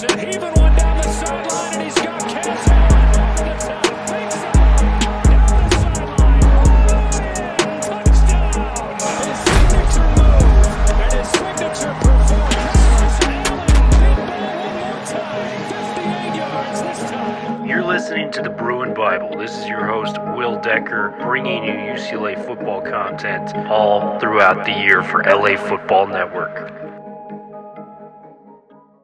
Thompson heaving one down the sideline, and he's got Kazmeir over the top. Big down the sideline. Touchdown. His signature move and his signature performance. Allen, big ball one more time. 58 yards this time. You're listening to the Bruin Bible. This is your host, Will Decker, bringing you UCLA football content all throughout the year for LA Football Network.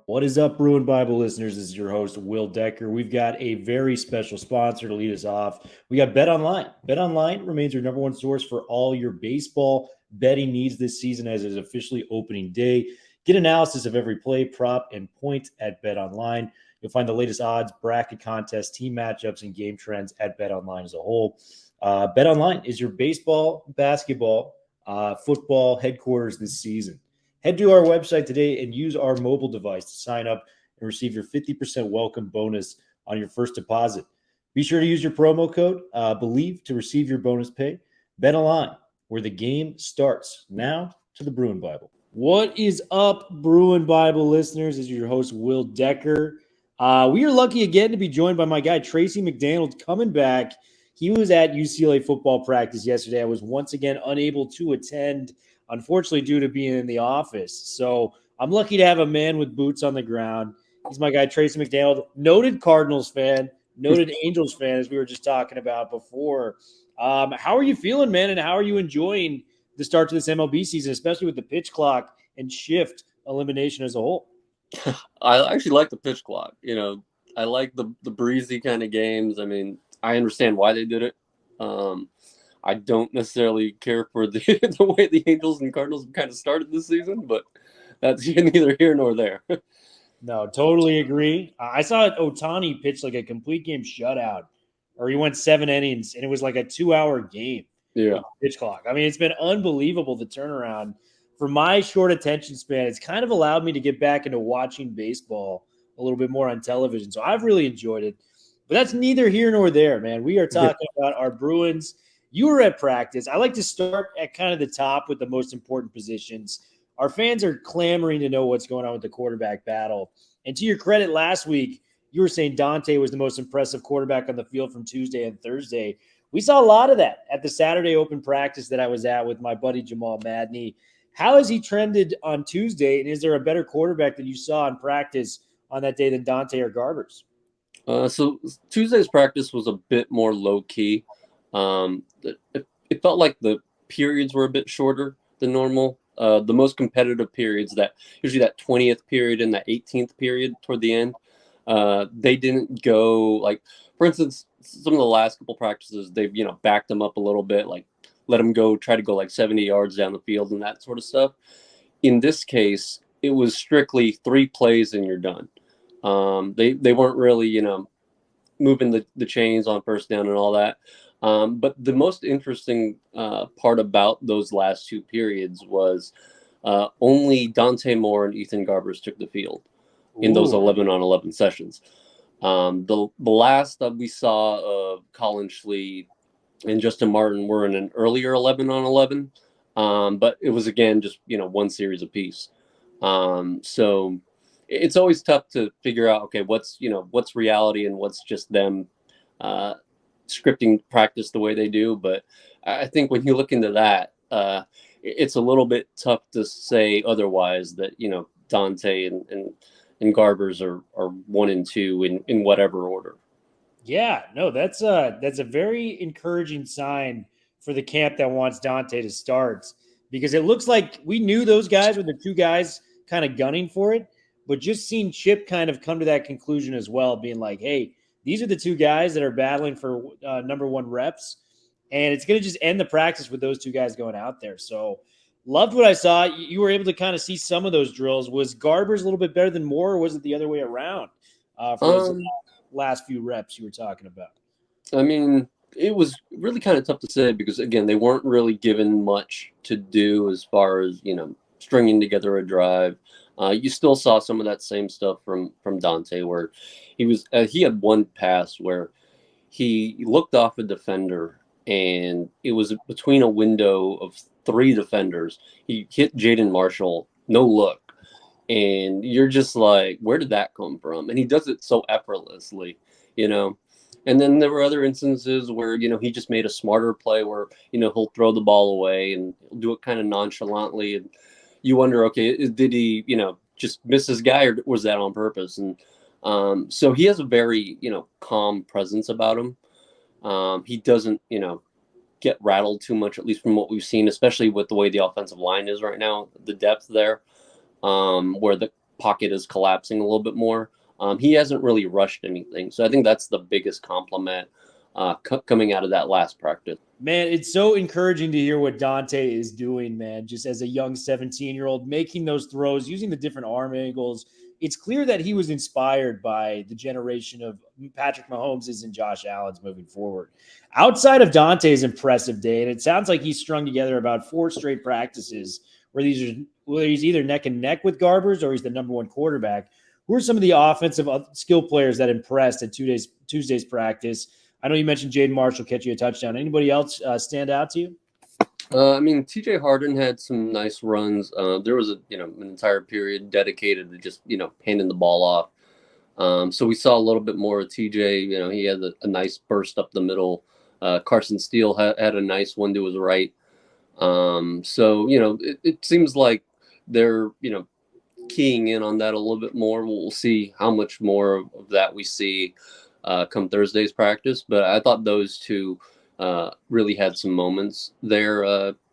What is up, Bruin Bible listeners? This is your host, Will Decker. We've got a very special sponsor to lead us off. We got BetOnline. BetOnline remains your number one source for all your baseball betting needs this season as it is officially opening day. Get analysis of every play, prop, and point at BetOnline. You'll find the latest odds, bracket contests, team matchups, and game trends at BetOnline as a whole. BetOnline is your baseball, basketball, football headquarters this season. Head to our website today and use our mobile device to sign up and receive your 50% welcome bonus on your first deposit. Be sure to use your promo code, BELIEVE, to receive your bonus pay. BetOnline, where the game starts. Now to the Bruin Bible. What is up, Bruin Bible listeners? This is your host, Will Decker. We are lucky again to be joined by my guy, Tracy McDannald, coming back. He was at UCLA football practice yesterday. I was once again unable to attend, unfortunately, due to being in the office. So I'm lucky to have a man with boots on the ground. He's my guy, Tracy McDannald, noted Cardinals fan, noted Angels fan, as we were just talking about before. How are you feeling, man, and how are you enjoying the start to this MLB season, especially with the pitch clock and shift elimination as a whole? I actually like the pitch clock. You know, I like the breezy kind of games. I mean, I understand why they did it. I don't necessarily care for the way the Angels and Cardinals kind of started this season, but that's neither here nor there. No, totally agree. I saw Ohtani pitch like a complete game shutout, or he went 7 innings, and it was like a 2-hour game. Yeah, pitch clock. I mean, it's been unbelievable, the turnaround. For my short attention span, it's kind of allowed me to get back into watching baseball a little bit more on television. So I've really enjoyed it. But that's neither here nor there, man. We are talking about our Bruins. You were at practice. I like to start at kind of the top with the most important positions. Our fans are clamoring to know what's going on with the quarterback battle. And to your credit, last week, you were saying Dante was the most impressive quarterback on the field from Tuesday and Thursday. We saw a lot of that at the Saturday open practice that I was at with my buddy Jamal Madney. How has he trended on Tuesday, and is there a better quarterback that you saw in practice on that day than Dante or Garbers? So Tuesday's practice was a bit more low-key. It felt like the periods were a bit shorter than normal. The most competitive periods, that usually that 20th period and that 18th period toward the end, they didn't go, like, for instance, some of the last couple practices, they've, backed them up a little bit, like let them try to go like 70 yards down the field and that sort of stuff. In this case, it was strictly 3 plays and you're done. They weren't really, moving the chains on first down and all that. But the most interesting part about those last 2 periods was only Dante Moore and Ethan Garbers took the field in those 11-on-11 sessions. The last that we saw of Collin, Schlee, and Justin Martin were in an earlier 11-on-11, but it was, again, just, 1 series apiece. So it's always tough to figure out, okay, what's reality and what's just them scripting practice the way they do. But I think when you look into that, it's a little bit tough to say otherwise that, Dante and Garbers are 1 and 2 in whatever order. Yeah, no, that's a very encouraging sign for the camp that wants Dante to start, because it looks like we knew those guys were the 2 guys kind of gunning for it, but just seeing Chip kind of come to that conclusion as well, being like, hey, these are the 2 guys that are battling for number 1 reps, and it's going to just end the practice with those 2 guys going out there. So loved what I saw. You were able to kind of see some of those drills. Was Garbers a little bit better than Moore, or was it the other way around for those last few reps you were talking about? I mean, it was really kind of tough to say because, again, they weren't really given much to do as far as, stringing together a drive. You still saw some of that same stuff from Dante, where he had 1 pass where he looked off a defender and it was between a window of 3 defenders. He hit Jaden Marshall, no look, And you're just like, where did that come from? And he does it so effortlessly, you know. And then there were other instances where, you know, he just made a smarter play where, you know, he'll throw the ball away and do it kind of nonchalantly. And you wonder, okay, did he, you know, just miss his guy, or was that on purpose? And so he has a very, you know, calm presence about him. He doesn't, you know, get rattled too much, at least from what we've seen, especially with the way the offensive line is right now, the depth there, where the pocket is collapsing a little bit more. He hasn't really rushed anything. So I think that's the biggest compliment coming out of that last practice. Man, it's so encouraging to hear what Dante is doing, man, just as a young 17-year-old, making those throws, using the different arm angles. It's clear that he was inspired by the generation of Patrick Mahomes' and Josh Allen's moving forward. Outside of Dante's impressive day, and it sounds like he's strung together about 4 straight practices where he's either neck and neck with Garbers or he's the number 1 quarterback. Who are some of the offensive skill players that impressed at Tuesday's practice? I know you mentioned Jaden Marshall catching a touchdown. Anybody else stand out to you? I mean, TJ Harden had some nice runs. There was an entire period dedicated to just, you know, handing the ball off. So we saw a little bit more of TJ. You know, he had a nice burst up the middle. Carson Steele had a nice one to his right. So, you know, it seems like they're, you know, keying in on that a little bit more. We'll see how much more of that we see come Thursday's practice. But I thought those two really had some moments there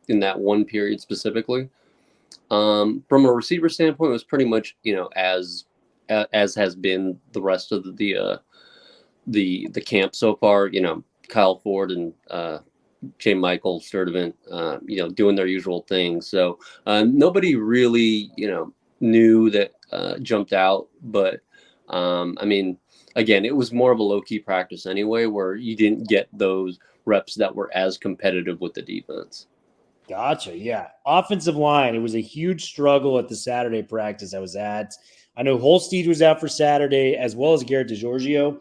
in that one period specifically. From a receiver standpoint, it was pretty much, you know, as has been the rest of the camp so far. You know, Kyle Ford and J. Michael Sturdivant, you know, doing their usual thing. So nobody really, you know, knew that jumped out. But I mean, again, it was more of a low-key practice anyway, where you didn't get those reps that were as competitive with the defense. Gotcha. Yeah. Offensive line. It was a huge struggle at the Saturday practice I was at. I know Holstege was out for Saturday, as well as Garrett DeGiorgio.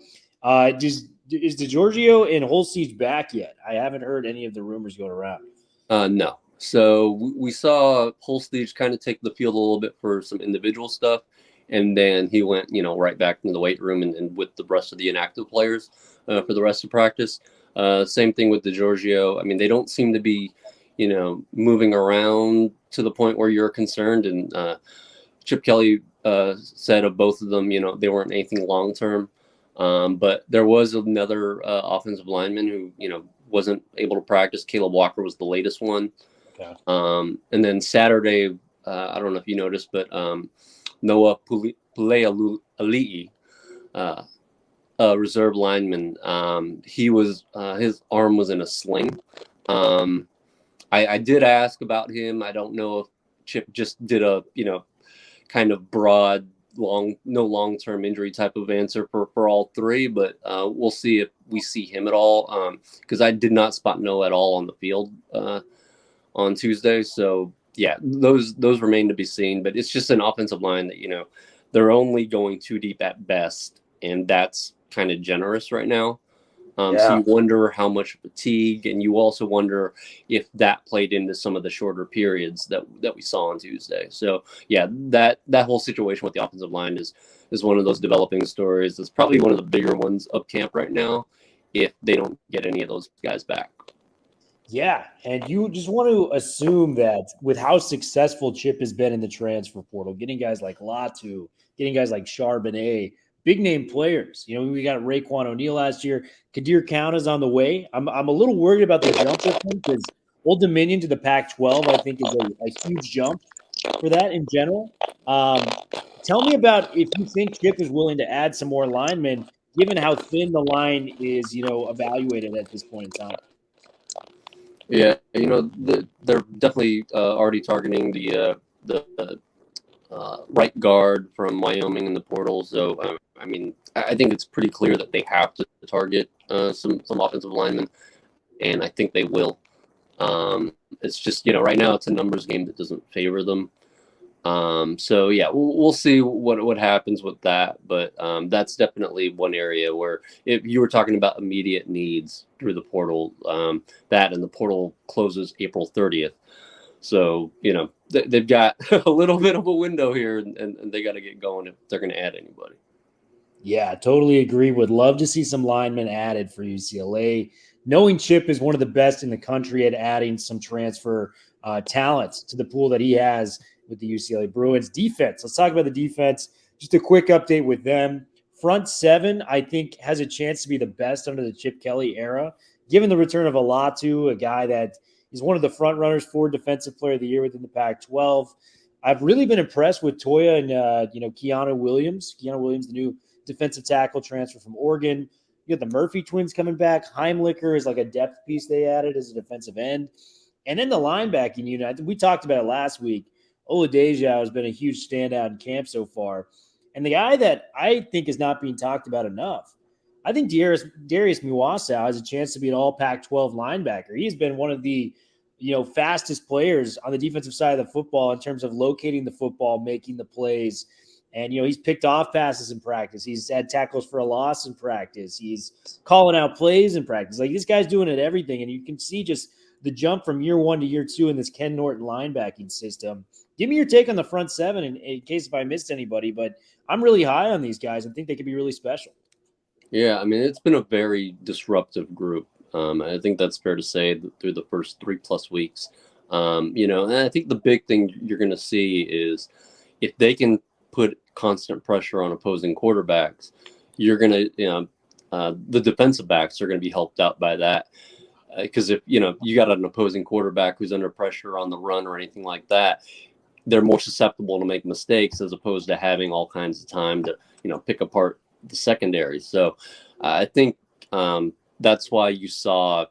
Is DeGiorgio and Holstege back yet? I haven't heard any of the rumors going around. No. So we saw Holstege kind of take the field a little bit for some individual stuff. And then he went, you know, right back into the weight room and with the rest of the inactive players for the rest of practice. Same thing with DeGiorgio. I mean, they don't seem to be, you know, moving around to the point where you're concerned. And Chip Kelly said of both of them, you know, they weren't anything long-term. But there was another offensive lineman who, you know, wasn't able to practice. Caleb Walker was the latest one. Okay. And then Saturday, I don't know if you noticed, but Noah Puleali'i, a reserve lineman, he was his arm was in a sling. I did ask about him. I don't know if Chip just did a, you know, kind of broad, no long-term injury type of answer for all three, but we'll see if we see him at all, because I did not spot Noah at all on the field on Tuesday. So yeah, those remain to be seen, but it's just an offensive line that, you know, they're only going 2 deep at best, and that's kind of generous right now. So you wonder how much fatigue, and you also wonder if that played into some of the shorter periods that we saw on Tuesday. So yeah, that whole situation with the offensive line is one of those developing stories. It's probably one of the bigger ones of camp right now if they don't get any of those guys back. Yeah, and you just want to assume that with how successful Chip has been in the transfer portal, getting guys like Latu, getting guys like Charbonnet, big name players. You know, we got Raekwon O'Neal last year. Kadir Count is on the way. I'm a little worried about the jump with him because Old Dominion to the Pac-12, I think, is a huge jump for that in general. Tell me about if you think Chip is willing to add some more linemen, given how thin the line is, you know, evaluated at this point in time. Yeah, you know, they're definitely already targeting the right guard from Wyoming in the portal. So, I mean, I think it's pretty clear that they have to target some offensive linemen, and I think they will. It's just, you know, right now it's a numbers game that doesn't favor them. So yeah, we'll see what happens with that, but that's definitely one area where if you were talking about immediate needs through the portal, that and the portal closes April 30th. So, you know, they've got a little bit of a window here, and they got to get going if they're going to add anybody. Yeah, totally agree. Would love to see some linemen added for UCLA. Knowing Chip is one of the best in the country at adding some transfer talents to the pool that he has with the UCLA Bruins. Defense. Let's talk about the defense. Just a quick update with them. Front seven, I think, has a chance to be the best under the Chip Kelly era. Given the return of Olatu, a guy that is one of the front runners for Defensive Player of the Year within the Pac-12. I've really been impressed with Toya and Keanu Williams. Keanu Williams, the new defensive tackle transfer from Oregon. You got the Murphy twins coming back. Heimlicher is like a depth piece they added as a defensive end. And then the linebacking unit, we talked about it last week. Oladejo has been a huge standout in camp so far. And the guy that I think is not being talked about enough, I think Darius Muasau has a chance to be an all Pac-12 linebacker. He's been one of the fastest players on the defensive side of the football in terms of locating the football, making the plays. And, he's picked off passes in practice. He's had tackles for a loss in practice. He's calling out plays in practice. Like, this guy's doing it everything. And you can see just the jump from year one to year two in this Ken Norton linebacking system. Give me your take on the front seven in case if I missed anybody. But I'm really high on these guys and think they could be really special. Yeah, I mean, it's been a very disruptive group. I think that's fair to say through the first 3+ weeks. And I think the big thing you're going to see is if they can put constant pressure on opposing quarterbacks, you're going to, the defensive backs are going to be helped out by that. Because if, you got an opposing quarterback who's under pressure on the run or anything like that, they're more susceptible to make mistakes as opposed to having all kinds of time to, pick apart the secondary. So I think that's why you saw,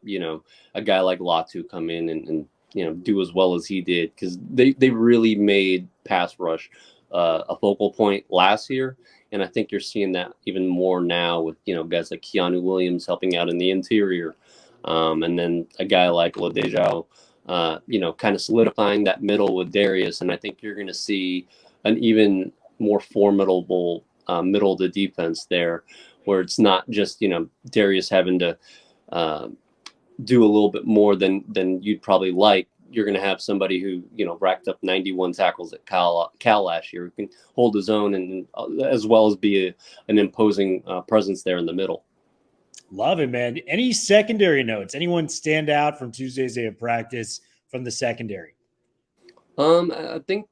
a guy like Latu come in and do as well as he did, because they really made pass rush a focal point last year. And I think you're seeing that even more now with, guys like Keanu Williams helping out in the interior. And then a guy like Oladejo, kind of solidifying that middle with Darius. And I think you're going to see an even more formidable middle of the defense there, where it's not just, Darius having to do a little bit more than you'd probably like. You're going to have somebody who, racked up 91 tackles at Cal last year, who can hold his own and as well as be an imposing presence there in the middle. Love it, man. Any secondary notes? Anyone stand out from Tuesday's day of practice from the secondary? I think,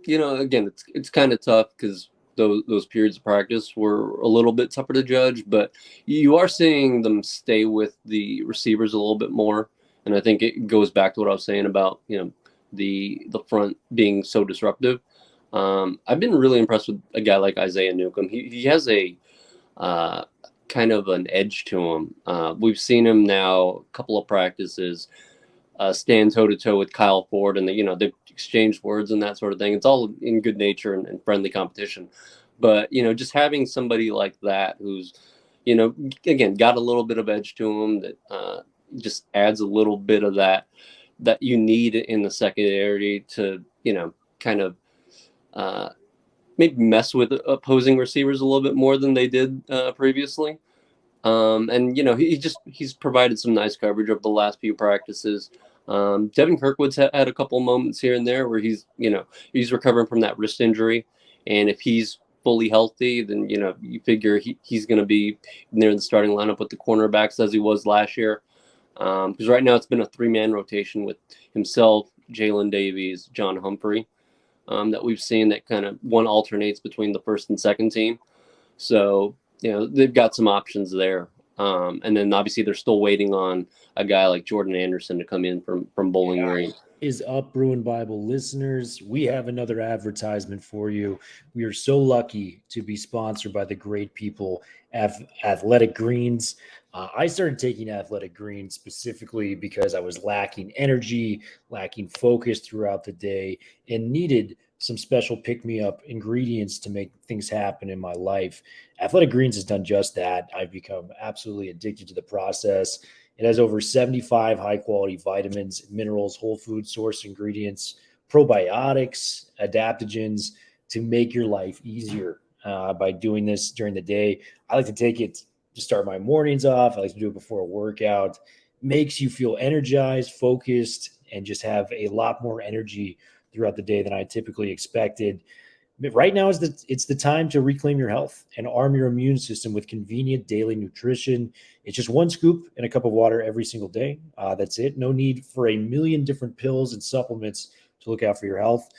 again, it's kind of tough because those periods of practice were a little bit tougher to judge, but you are seeing them stay with the receivers a little bit more. And I think it goes back to what I was saying about, the front being so disruptive. I've been really impressed with a guy like Isaiah Newcomb. He has a kind of an edge to him. We've seen him now a couple of practices stand toe-to-toe with Kyle Ford, and they've exchanged words and that sort of thing. It's all in good nature and friendly competition. But, just having somebody like that who's, again, got a little bit of edge to him that just adds a little bit of that you need in the secondary to, kind of maybe mess with opposing receivers a little bit more than they did previously. And, he's provided some nice coverage over the last few practices. Devin Kirkwood's had a couple moments here and there where he's recovering from that wrist injury. And if he's fully healthy, then, you figure he's going to be near the starting lineup with the cornerbacks as he was last year. Because right now it's been a 3-man rotation with himself, Jalen Davies, John Humphrey, that we've seen that kind of one alternates between the first and second team. So, they've got some options there. And then obviously they're still waiting on a guy like Jordan Anderson to come in from Bowling Green. Is up, Bruin Bible listeners. We have another advertisement for you. We are so lucky to be sponsored by the great people at Athletic Greens. I started taking Athletic Greens specifically because I was lacking energy, lacking focus throughout the day, and needed some special pick-me-up ingredients to make things happen in my life. Athletic Greens has done just that. I've become absolutely addicted to the process. It has over 75 high-quality vitamins, minerals, whole food source ingredients, probiotics, adaptogens to make your life easier by doing this during the day. I like to take it to start my mornings off. I like to do it before a workout. Makes you feel energized, focused, and just have a lot more energy throughout the day than I typically expected. But right now it's the time to reclaim your health and arm your immune system with convenient daily nutrition. It's just one scoop in a cup of water every single day. That's it. No need for a million different pills and supplements to look out for your health.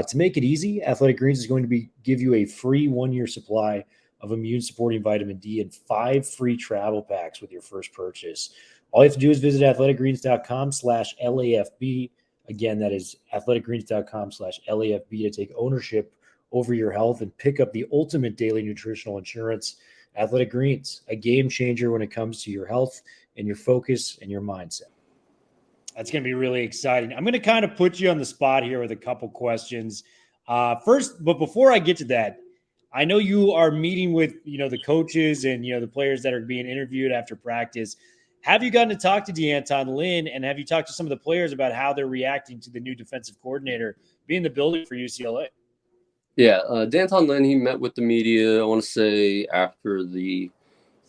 To make it easy, Athletic Greens is going to give you a free 1-year supply of immune-supporting vitamin D and 5 free travel packs with your first purchase. All you have to do is visit athleticgreens.com/LAFB. Again, that is athleticgreens.com/LAFB to take ownership over your health and pick up the ultimate daily nutritional insurance. Athletic Greens, a game changer when it comes to your health and your focus and your mindset. That's going to be really exciting. I'm going to kind of put you on the spot here with a couple questions. First, but before I get to that, I know you are meeting with, the coaches and, the players that are being interviewed after practice. Have you gotten to talk to D'Anton Lynn, and have you talked to some of the players about how they're reacting to the new defensive coordinator being in the building for UCLA? Yeah, D'Anton Lynn, he met with the media, I want to say, after the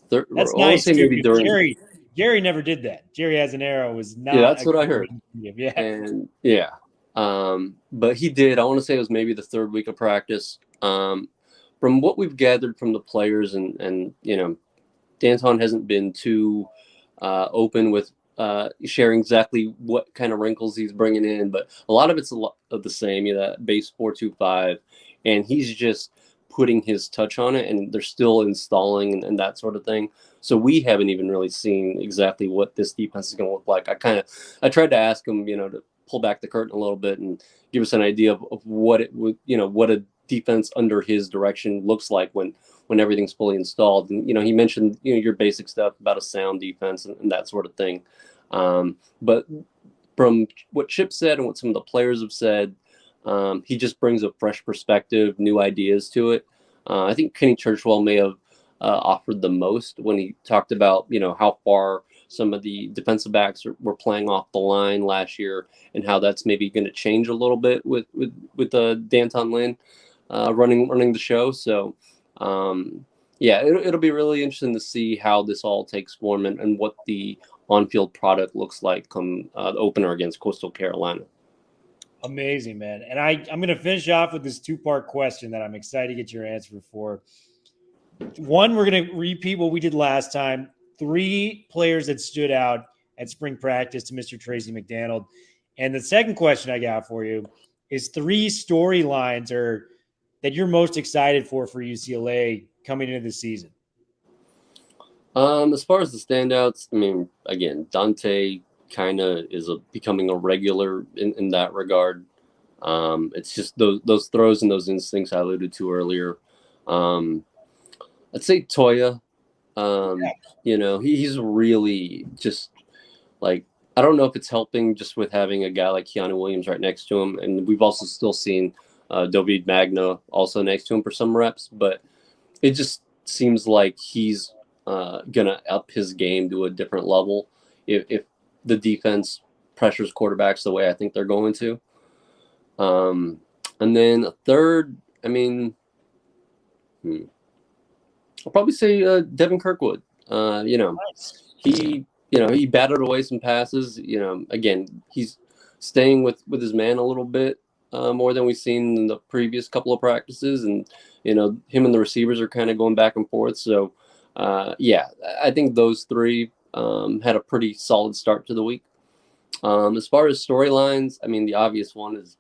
third. That's I want nice, to say maybe during. Jerry never did that. Jerry Azanero was not. Yeah, that's what I heard. Yeah. And yeah. But he did. I want to say it was maybe the third week of practice. From what we've gathered from the players and D'Anton hasn't been too open with sharing exactly what kind of wrinkles he's bringing in, but a lot of it's a lot of the same, that base 4-2-5, and he's just putting his touch on it, and they're still installing and that sort of thing. So we haven't even really seen exactly what this defense is going to look like. I tried to ask him, to pull back the curtain a little bit and give us an idea of what it would, what a defense under his direction looks like when everything's fully installed. And, he mentioned, your basic stuff about a sound defense and that sort of thing. But from what Chip said and what some of the players have said, he just brings a fresh perspective, new ideas to it. I think Kenny Churchwell may have offered the most when he talked about, how far some of the defensive backs were playing off the line last year and how that's maybe going to change a little bit with D'Anton Lynn running the show. So, it'll be really interesting to see how this all takes form and what the on-field product looks like come the opener against Coastal Carolina. Amazing, man. And I'm going to finish off with this 2-part question that I'm excited to get your answer for. One, we're going to repeat what we did last time. 3 players that stood out at spring practice to Mr. Tracy McDannald. And the second question I got for you is 3 storylines that you're most excited for UCLA coming into the season. As far as the standouts, I mean, again, Dante kind of is becoming a regular in that regard. It's just those throws and those instincts I alluded to earlier. I'd say Toya. He's really just like, I don't know if it's helping just with having a guy like Keanu Williams right next to him. And we've also still seen David Magna also next to him for some reps, but it just seems like he's going to up his game to a different level if the defense pressures quarterbacks the way I think they're going to. And then a third, I mean, I'll probably say Devin Kirkwood. Nice. He batted away some passes. Again, he's staying with his man a little bit more than we've seen in the previous couple of practices. And, him and the receivers are kind of going back and forth. So, I think those 3 had a pretty solid start to the week. As far as storylines, I mean, the obvious one is,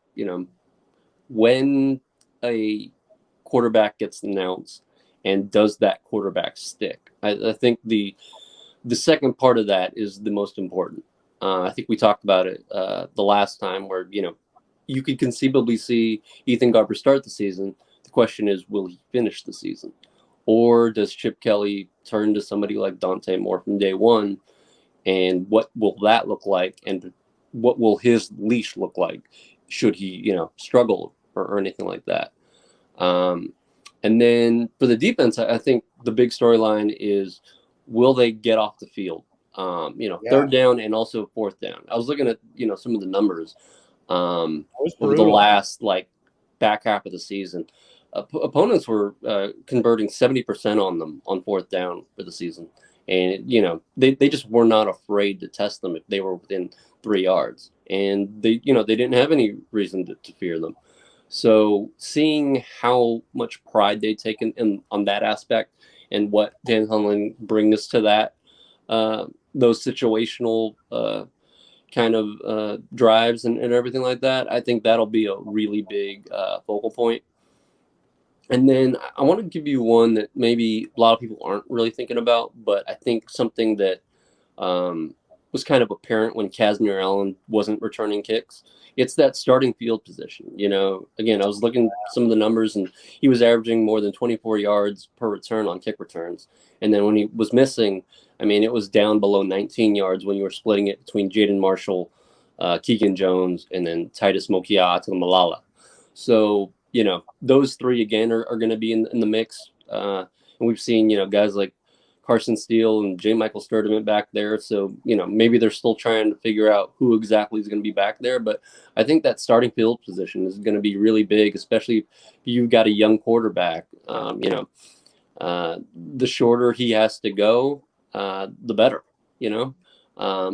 when a quarterback gets announced, and does that quarterback stick? I think the second part of that is the most important. I think we talked about it the last time where, you could conceivably see Ethan Garber start the season. The question is, will he finish the season? Or does Chip Kelly turn to somebody like Dante Moore from day one? And what will that look like? And what will his leash look like? Should he, struggle or anything like that? And then for the defense, I think the big storyline is, will they get off the field? Third down and also fourth down. I was looking at, some of the numbers over the last back half of the season. Opponents were converting 70% on them on fourth down for the season. And, they just were not afraid to test them if they were within 3 yards. and they didn't have any reason to fear them. So seeing how much pride they take in on that aspect and what Dan Hunlin brings to that, those situational kind of drives and everything like that, I think that'll be a really big focal point. And then I want to give you one that maybe a lot of people aren't really thinking about, but I think something that was kind of apparent when Kazmeir Allen wasn't returning kicks. It's that starting field position. Again, I was looking at some of the numbers, and he was averaging more than 24 yards per return on kick returns. And then when he was missing, I mean, it was down below 19 yards when you were splitting it between Jaden Marshall, Keegan Jones, and then Titus Mokiao-Atimalala. So, those three, again, are going to be in the mix. And we've seen, guys like Carson Steele and J. Michael Sturdivant back there. So, maybe they're still trying to figure out who exactly is going to be back there. But I think that starting field position is going to be really big, especially if you've got a young quarterback. The shorter he has to go, the better,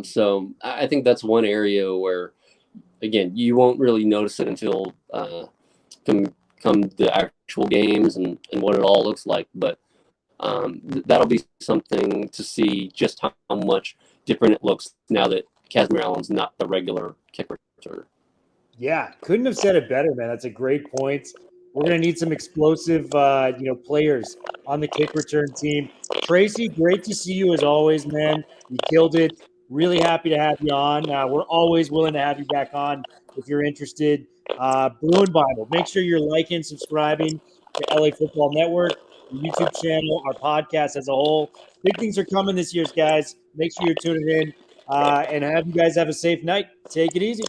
So I think that's one area where, again, you won't really notice it until come the actual games and what it all looks like. But that'll be something to see just how much different it looks now that Kazmeir Allen's not the regular kick returner. Yeah, couldn't have said it better, man. That's a great point. We're going to need some explosive, players on the kick return team. Tracy, great to see you as always, man. You killed it. Really happy to have you on. We're always willing to have you back on if you're interested. Bruin Bible, make sure you're liking, subscribing to LA Football Network, the YouTube channel, our podcast as a whole. Big things are coming this year, guys. Make sure you're tuning in and have you guys have a safe night. Take it easy.